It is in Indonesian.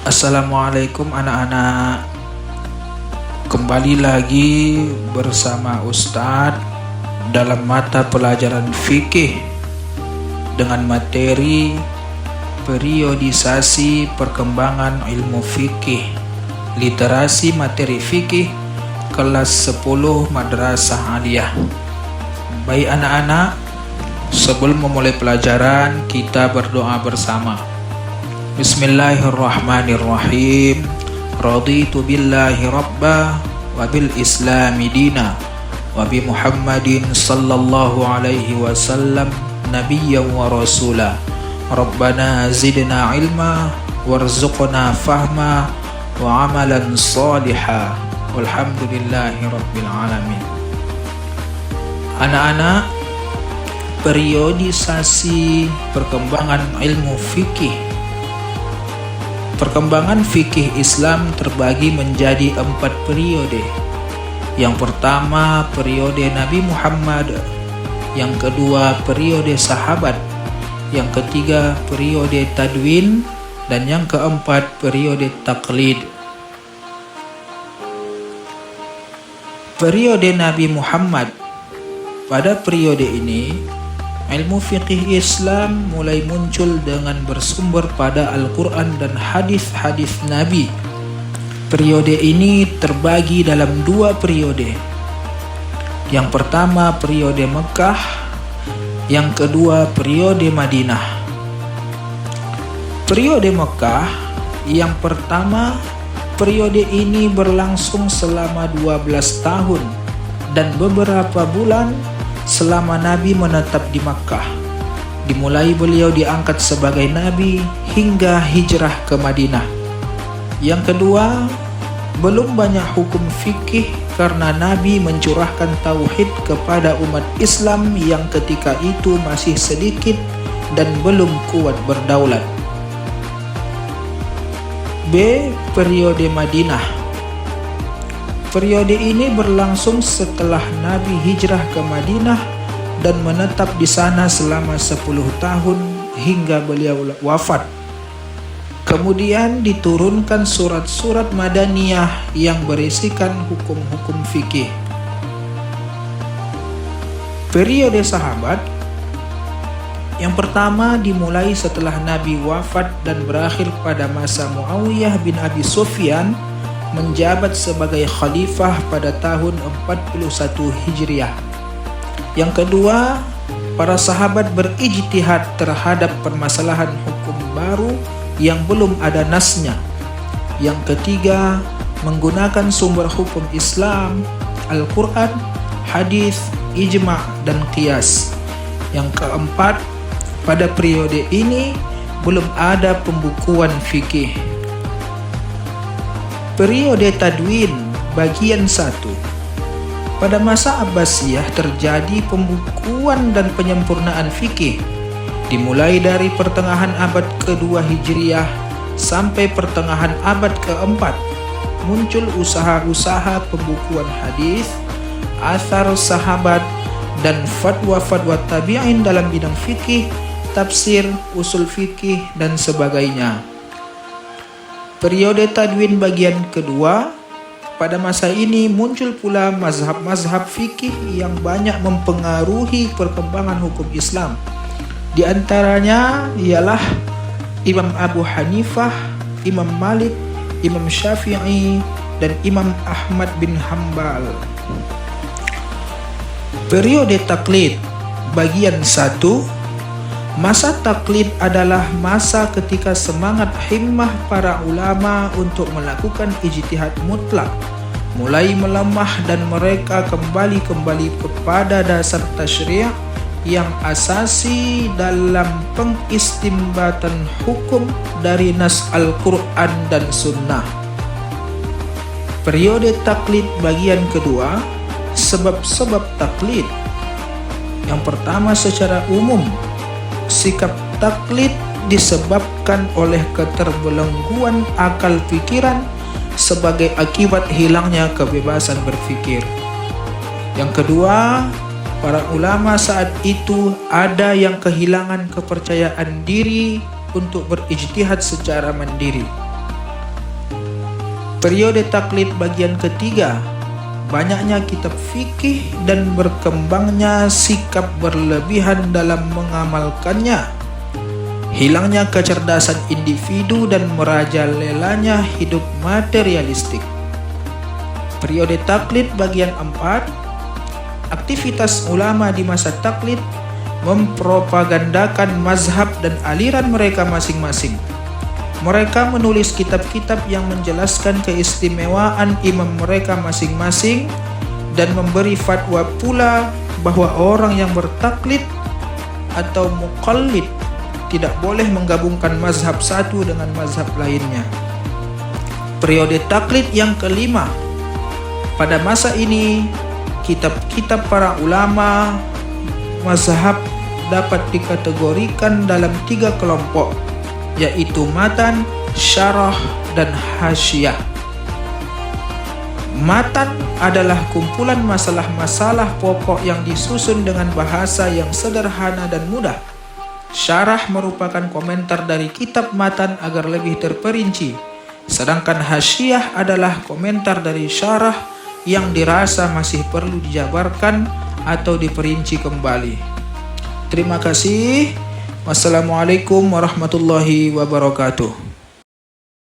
Assalamualaikum anak-anak. Kembali lagi bersama Ustadz dalam mata pelajaran fikih dengan materi periodisasi perkembangan ilmu fikih, literasi materi fikih kelas 10 Madrasah Aliyah. Baik anak-anak, sebelum memulai pelajaran kita berdoa bersama. Bismillahirrahmanirrahim. Raditu billahi rabba wa bil islami dina wa bi Muhammadin sallallahu alaihi wasallam nabiyyan wa rasula. Rabbana zidna ilma warzuqna fahma wa amalan salihah. Walhamdulillahi rabbil alamin. Anak-anak, periodisasi perkembangan ilmu fikih. Perkembangan fikih Islam terbagi menjadi 4 periode. Yang pertama, periode Nabi Muhammad. Yang kedua, periode sahabat. Yang ketiga, periode tadwin. Dan yang keempat, periode taklid. Periode Nabi Muhammad. Pada periode ini, ilmu fikih Islam mulai muncul dengan bersumber pada Al-Quran dan hadis-hadis Nabi. Periode ini terbagi dalam 2 periode. Yang pertama periode Mekah, yang kedua periode Madinah. Periode Mekah yang pertama, periode ini berlangsung selama 12 tahun dan beberapa bulan selama Nabi menetap di Makkah. Dimulai beliau diangkat sebagai Nabi hingga hijrah ke Madinah. Yang kedua, belum banyak hukum fikih karena Nabi mencurahkan tauhid kepada umat Islam yang ketika itu masih sedikit dan belum kuat berdaulat. B. Periode Madinah. Periode ini berlangsung setelah Nabi hijrah ke Madinah dan menetap di sana selama 10 tahun hingga beliau wafat. Kemudian diturunkan surat-surat Madaniyah yang berisikan hukum-hukum fikih. Periode sahabat yang pertama dimulai setelah Nabi wafat dan berakhir pada masa Muawiyah bin Abi Sufyan menjabat sebagai khalifah pada tahun 41 Hijriah. Yang kedua, para sahabat berijtihad terhadap permasalahan hukum baru yang belum ada nasnya. Yang ketiga, menggunakan sumber hukum Islam, Al-Quran, hadis, ijma' dan qiyas. Yang keempat, pada periode ini belum ada pembukuan fikih. Periode tadwin bagian 1. Pada masa Abbasiyah terjadi pembukuan dan penyempurnaan fikih. Dimulai dari pertengahan abad kedua Hijriah sampai pertengahan abad keempat, muncul usaha-usaha pembukuan hadis, athar sahabat, dan fatwa-fatwa tabi'in dalam bidang fikih, tafsir, usul fikih, dan sebagainya. Periode tadwin bagian kedua, pada masa ini muncul pula mazhab-mazhab fikih yang banyak mempengaruhi perkembangan hukum Islam. Di antaranya ialah Imam Abu Hanifah, Imam Malik, Imam Syafi'i, dan Imam Ahmad bin Hambal. Periode taklid bagian 1. Masa taklid adalah masa ketika semangat himmah para ulama untuk melakukan ijtihad mutlak mulai melemah dan mereka kembali kepada dasar tasyri' yang asasi dalam pengistimbatan hukum dari nas Al-Quran dan Sunnah. Periode taklid bagian kedua, sebab-sebab taklid. Yang pertama, secara umum sikap taklid disebabkan oleh keterbelengguan akal pikiran sebagai akibat hilangnya kebebasan berpikir. Yang kedua, para ulama saat itu ada yang kehilangan kepercayaan diri untuk berijtihad secara mandiri. Periode taklid bagian ketiga. Banyaknya kitab fikih dan berkembangnya sikap berlebihan dalam mengamalkannya. Hilangnya kecerdasan individu dan merajalelanya hidup materialistik. Periode taklid bagian 4. Aktivitas ulama di masa taklid mempropagandakan mazhab dan aliran mereka masing-masing. Mereka menulis kitab-kitab yang menjelaskan keistimewaan imam mereka masing-masing dan memberi fatwa pula bahwa orang yang bertaklid atau muqallid tidak boleh menggabungkan mazhab satu dengan mazhab lainnya. Periode taklid yang kelima. Pada masa ini, kitab-kitab para ulama mazhab dapat dikategorikan dalam 3 kelompok, yaitu matan, syarah, dan hasyiah. Matan adalah kumpulan masalah-masalah pokok yang disusun dengan bahasa yang sederhana dan mudah. Syarah merupakan komentar dari kitab matan agar lebih terperinci, sedangkan hasyiah adalah komentar dari syarah yang dirasa masih perlu dijabarkan atau diperinci kembali. Terima kasih. Wassalamualaikum warahmatullahi wabarakatuh.